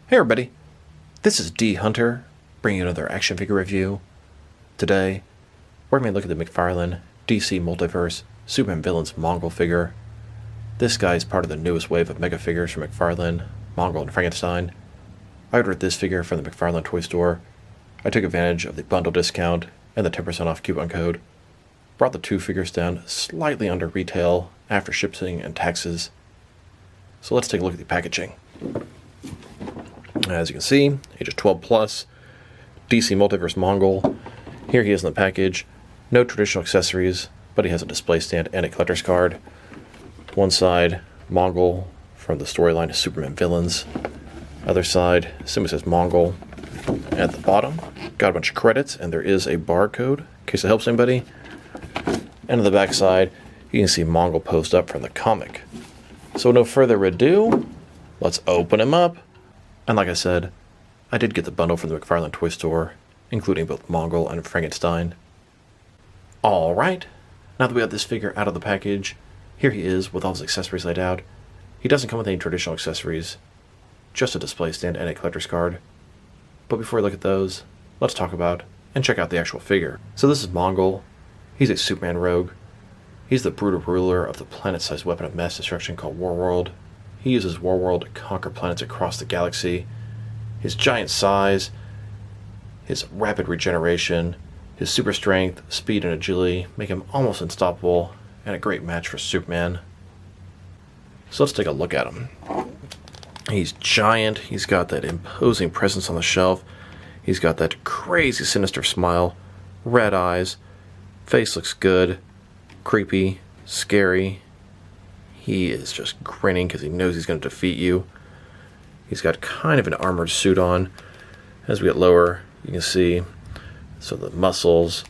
Hey everybody, this is D Hunter, bringing you another action figure review. Today, we're going to look at the McFarlane DC Multiverse Superman Villains Mongul figure. This guy is part of the newest wave of Megafigures from McFarlane, Mongul, and Frankenstein. I ordered this figure from the McFarlane toy store. I took advantage of the bundle discount and the 10% off coupon code. Brought the two figures down slightly under retail after shipping and taxes. So let's take a look at the packaging. As you can see, ages 12 plus, DC Multiverse Mongul. Here he is in the package. No traditional accessories, but he has a display stand and a collector's card. One side, Mongul from the storyline of Superman Villains. Other side, simply says Mongul. At the bottom, got a bunch of credits, and there is a barcode, in case it helps anybody. And on the back side, you can see Mongul posed up from the comic. So no further ado, let's open him up. And like I said, I did get the bundle from the McFarlane toy store, including both Mongul and Frankenstein. Alright, now that we got this figure out of the package, here he is with all his accessories laid out. He doesn't come with any traditional accessories, just a display stand and a collector's card. But before we look at those, let's talk about and check out the actual figure. So this is Mongul. He's a Superman rogue. He's the brutal ruler of the planet-sized weapon of mass destruction called Warworld. He uses Warworld to conquer planets across the galaxy. His giant size, his rapid regeneration, his super strength, speed, and agility make him almost unstoppable and a great match for Superman. So let's take a look at him. He's giant. He's got that imposing presence on the shelf. He's got that crazy sinister smile, red eyes, face looks good, creepy, scary. He is just grinning because he knows he's going to defeat you. He's got kind of an armored suit on. As we get lower, you can see so the muscles,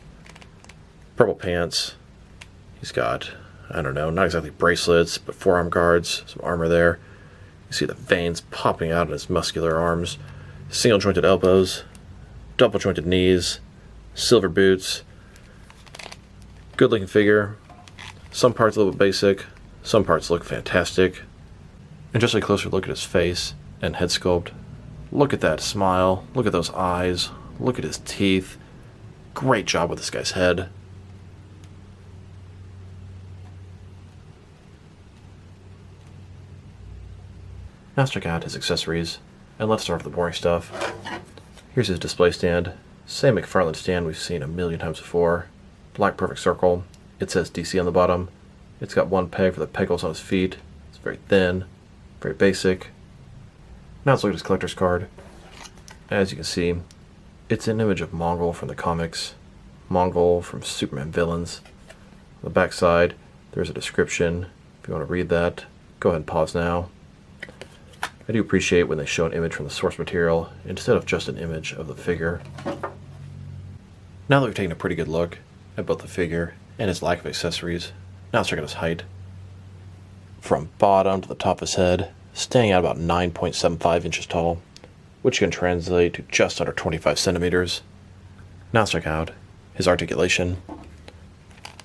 purple pants. He's got, I don't know, not exactly bracelets, but forearm guards, some armor there. You see the veins popping out in his muscular arms, single jointed elbows, double jointed knees, silver boots. Good looking figure. Some parts a little bit basic. Some parts look fantastic. And just a closer look at his face and head sculpt. Look at that smile. Look at those eyes. Look at his teeth. Great job with this guy's head. Now let's check out his accessories. And let's start with the boring stuff. Here's his display stand. Same McFarlane stand we've seen a million times before. Black perfect circle. It says DC on the bottom. It's got one peg for the peg holes on his feet. It's very thin, very basic. Now let's look at his collector's card. As you can see, it's an image of Mongul from the comics, Mongul from Superman Villains. On the back side, there's a description. If you want to read that, go ahead and pause now. I do appreciate when they show an image from the source material instead of just an image of the figure. Now that we've taken a pretty good look at both the figure and his lack of accessories, now let's check out his height. From bottom to the top of his head, standing at about 9.75 inches tall, which can translate to just under 25 centimeters. Now let's check out his articulation.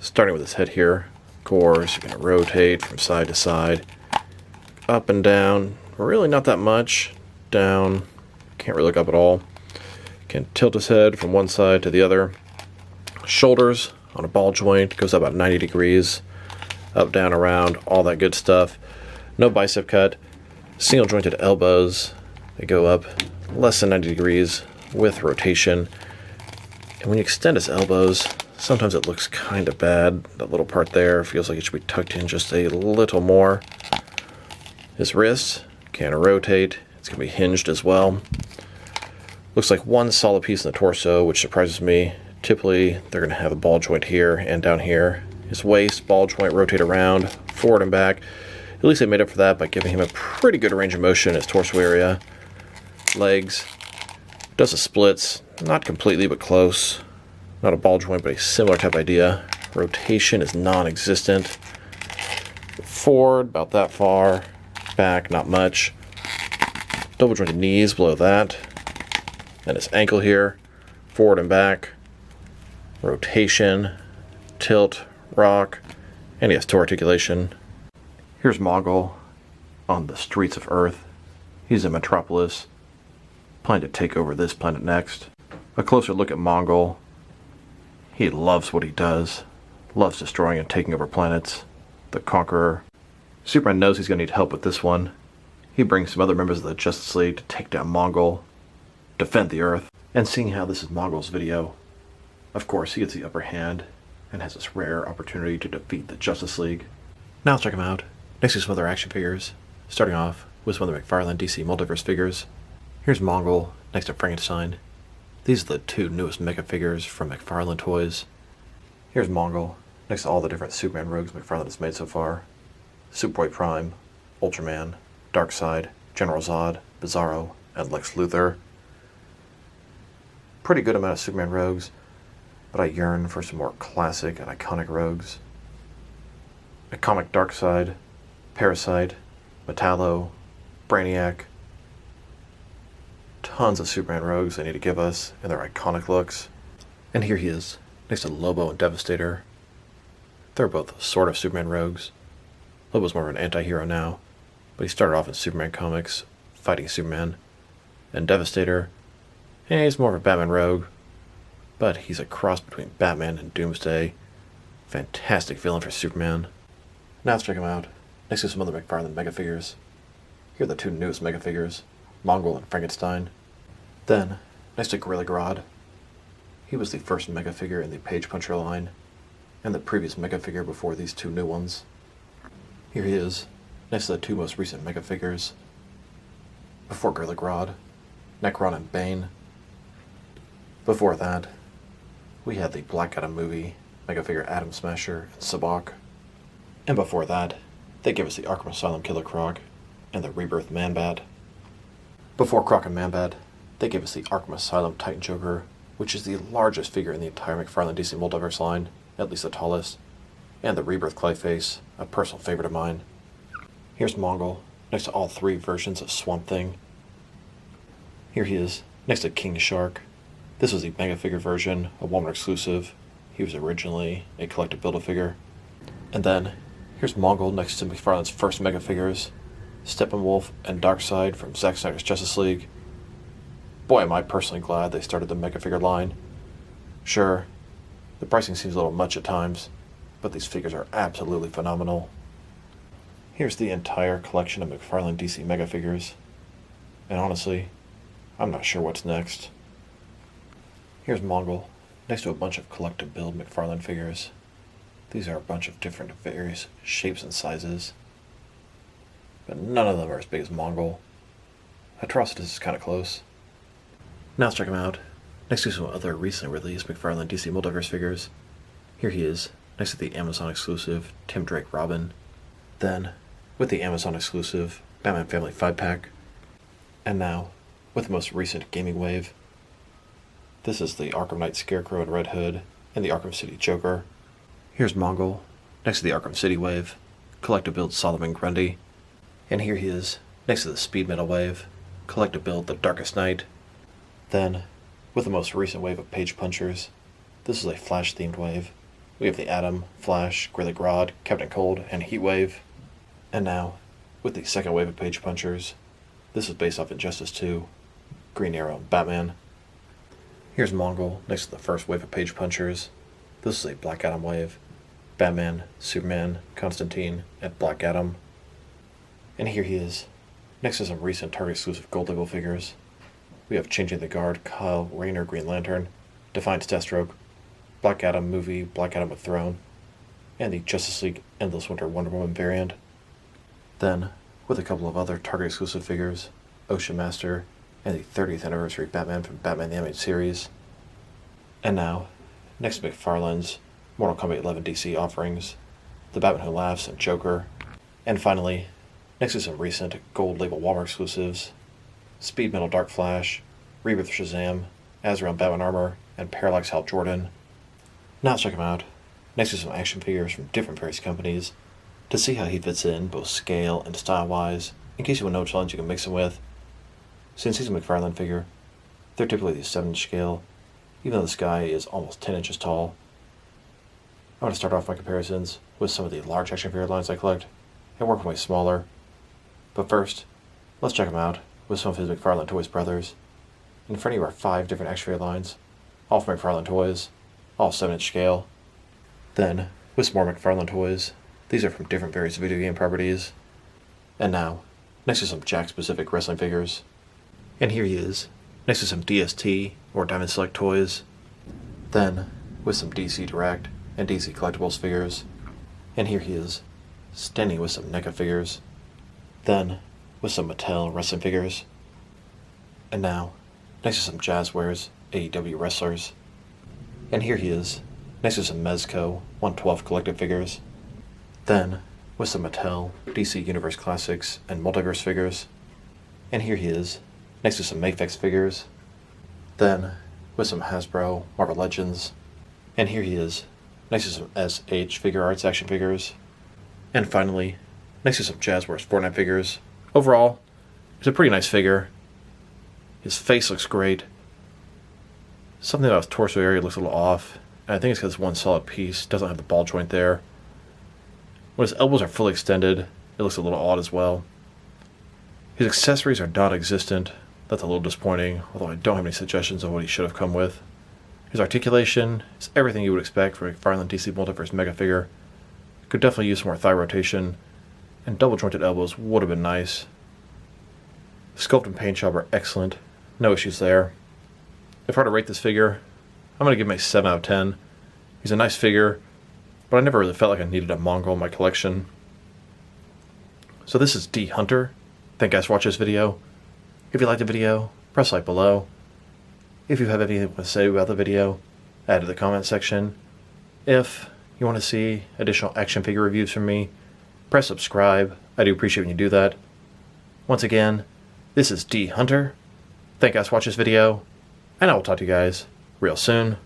Starting with his head here, of course, you're going to rotate from side to side, up and down, really not that much, down, can't really look up at all. Can tilt his head from one side to the other. Shoulders on a ball joint, goes up about 90 degrees. Up, down, around, all that good stuff. No bicep cut. Single jointed elbows. They go up less than 90 degrees with rotation. And when you extend his elbows, sometimes it looks kind of bad. That little part there feels like it should be tucked in just a little more. His wrists can rotate. It's going to be hinged as well. Looks like one solid piece in the torso, which surprises me. Typically, they're going to have a ball joint here and down here. His waist, ball joint, rotate around, forward and back. At least they made up for that by giving him a pretty good range of motion in his torso area. Legs. Does the splits. Not completely, but close. Not a ball joint, but a similar type idea. Rotation is non-existent. Forward, about that far. Back, not much. Double jointed knees below that. And his ankle here. Forward and back. Rotation. Tilt. Rock, and he has toe articulation. Here's Mongul on the streets of Earth. He's in Metropolis. Planning to take over this planet next. A closer look at Mongul. He loves what he does. Loves destroying and taking over planets. The Conqueror. Superman knows he's going to need help with this one. He brings some other members of the Justice League to take down Mongul, defend the Earth, and seeing how this is Mongul's video, of course he gets the upper hand and has this rare opportunity to defeat the Justice League. Now let's check him out. Next to some other action figures, starting off with some of the McFarlane DC Multiverse figures. Here's Mongul next to Frankenstein. These are the two newest Mega figures from McFarlane Toys. Here's Mongul next to all the different Superman rogues McFarlane has made so far. Superboy Prime, Ultraman, Darkseid, General Zod, Bizarro, and Lex Luthor. Pretty good amount of Superman rogues, but I yearn for some more classic and iconic rogues. A comic Darkseid, Parasite, Metallo, Brainiac. Tons of Superman rogues they need to give us in their iconic looks. And here he is, next to Lobo and Devastator. They're both sort of Superman rogues. Lobo's more of an anti-hero now, but he started off in Superman comics, fighting Superman. And Devastator, he's more of a Batman rogue, but he's a cross between Batman and Doomsday. Fantastic villain for Superman. Now let's check him out, next to some other McFarlane Mega figures. Here are the two newest Mega figures, Mongul and Frankenstein. Then, next to Gorilla Grodd. He was the first Mega figure in the Page Puncher line, and the previous Mega figure before these two new ones. Here he is, next to the two most recent Mega figures. Before Gorilla Grodd, Necron and Bane. Before that, we had the Black Adam movie, Mega figure Atom Smasher and Sabak. And before that, they gave us the Arkham Asylum Killer Croc and the Rebirth Man-Bat. Before Croc and Man-Bat, they gave us the Arkham Asylum Titan Joker, which is the largest figure in the entire McFarlane DC Multiverse line, at least the tallest, and the Rebirth Clayface, a personal favorite of mine. Here's Mongul, next to all three versions of Swamp Thing. Here he is, next to King Shark. This was the Mega figure version, a Walmart exclusive. He was originally a collective Build-A-Figure. And then, here's Mongul next to McFarlane's first Mega figures, Steppenwolf and Darkseid from Zack Snyder's Justice League. Boy, am I personally glad they started the Mega figure line. Sure, the pricing seems a little much at times, but these figures are absolutely phenomenal. Here's the entire collection of McFarlane DC Mega figures. And honestly, I'm not sure what's next. Here's Mongul, next to a bunch of collective build McFarlane figures. These are a bunch of different various shapes and sizes, but none of them are as big as Mongul. Atrocitus is kind of close. Now let's check him out, next to some other recently released McFarlane DC Multiverse figures. Here he is, next to the Amazon exclusive Tim Drake Robin. Then, with the Amazon exclusive Batman Family 5-pack. And now, with the most recent gaming wave. This is the Arkham Knight Scarecrow and Red Hood, and the Arkham City Joker. Here's Mongul, next to the Arkham City wave, collective build Solomon Grundy. And here he is, next to the Speed Metal wave, collective build The Darkest Knight. Then, with the most recent wave of Page Punchers, this is a Flash-themed wave. We have the Atom, Flash, Gorilla Grodd, Captain Cold, and Heatwave. And now, with the second wave of Page Punchers, this is based off Injustice 2, Green Arrow, and Batman. Here's Mongul next to the first wave of Page Punchers. This is a Black Adam wave, Batman, Superman, Constantine, and Black Adam. And here he is, next to some recent Target exclusive Gold Label figures. We have Changing the Guard, Kyle Rayner, Green Lantern, Defiance Deathstroke, Black Adam movie, Black Adam with Throne, and the Justice League Endless Winter Wonder Woman variant. Then, with a couple of other Target exclusive figures, Ocean Master, and the 30th anniversary Batman from Batman the Animated Series. And now, next to McFarlane's Mortal Kombat 11 DC offerings, The Batman Who Laughs and Joker. And finally, next to some recent Gold Label Walmart exclusives, Speed Metal Dark Flash, Rebirth Shazam, Azrael Batman Armor, and Parallax Hal Jordan. Now let's check him out, next to some action figures from different various companies, to see how he fits in both scale and style-wise, in case you want to know which lines you can mix him with. Since he's a McFarlane figure, they're typically the 7-inch scale, even though this guy is almost 10 inches tall. I'm going to start off my comparisons with some of the large action figure lines I collect, and work my way smaller. But first, let's check him out with some of his McFarlane Toys brothers, In front of you are 5 different action figure lines, all from McFarlane Toys, all 7-inch scale. Then, with some more McFarlane toys, these are from different various video game properties. And now, next to some Jack-specific wrestling figures. And here he is, next to some DST, or Diamond Select toys. Then, with some DC Direct and DC Collectibles figures. And here he is, standing with some NECA figures. Then, with some Mattel wrestling figures. And now, next to some Jazzwares AEW wrestlers. And here he is, next to some Mezco 112 collective figures. Then, with some Mattel DC Universe Classics and Multiverse figures. And here he is, next to some Mafex figures. Then, with some Hasbro Marvel Legends. And here he is, next to some SH Figure Arts action figures. And finally, next to some Jazzwares Fortnite figures. Overall, it's a pretty nice figure. His face looks great. Something about his torso area looks a little off, and I think it's because it's one solid piece, doesn't have the ball joint there. When his elbows are fully extended, it looks a little odd as well. His accessories are non-existent. That's a little disappointing, although I don't have any suggestions of what he should have come with. His articulation is everything you would expect from a McFarlane DC Multiverse Megafigure. Could definitely use some more thigh rotation, and double-jointed elbows would have been nice. Sculpt and paint job are excellent. No issues there. If I were to rate this figure, I'm going to give him a 7 out of 10. He's a nice figure, but I never really felt like I needed a Mongul in my collection. So this is D Hunter. Thank you guys for watching this video. If you liked the video, press like below. If you have anything to say about the video, add to the comment section. If you want to see additional action figure reviews from me, press subscribe. I do appreciate when you do that. Once again, this is D Hunter. Thank you guys for watching this video, and I will talk to you guys real soon.